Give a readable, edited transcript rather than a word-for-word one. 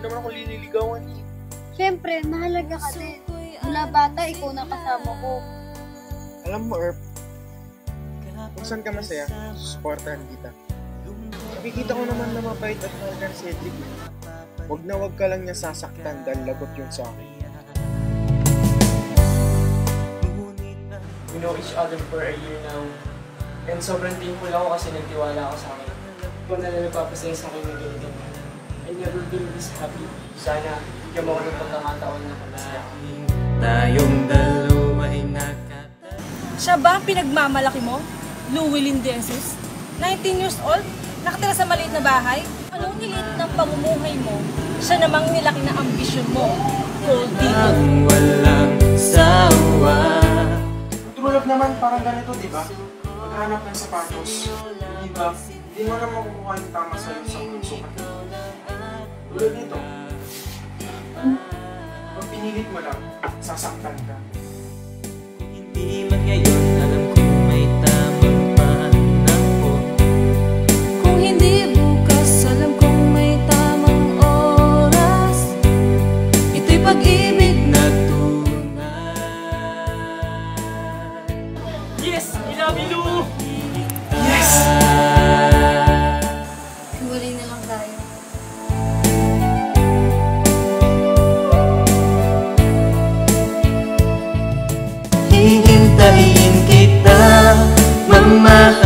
naman ako liniligawan eh. Siyempre, mahalaga ka din. Mula bata, ikaw na kasama ko. Alam mo, Erp, kung saan ka masaya, susuportahan kita. Nakikita ko naman na mabait at mahal si Cedric. Huwag na huwag ka lang niya sasaktan dahil lagot yun sa akin. We know each other for a year now. And sobrang thankful ako kasi nagtiwala ako sa akin. Ikaw na lang nagpapasaya sa akin na ganito. I never been this happy. Sana bigyan mo ako ng pagkakataon na masaya. Tayong dalawa ay Siya ba ang pinagmamalaki mo? Llewellyn De Jesus? 19 years old? Nakatira sa maliit na bahay? Anong niliit ng pamumuhay mo? Siya namang nilaki na ambisyon mo. Gold digger. Ang walang sawa. Tulad naman parang ganito, di ba? Maghanap ng sapatos, di ba? Hindi mo na makukuha yung tama sa'yo sa unang sukat. Tulad nito. Pag pinilit mo lang, sasaktan ka. Hindi man ngayon alam kung may tamang panahon. Kung hindi bukas, alam kong may tamang oras. Ito'y pag-ibig Na tunay. Yes! I love you! Yes! Hiwalay na lang tayo. Hihintayin kita, mamahal.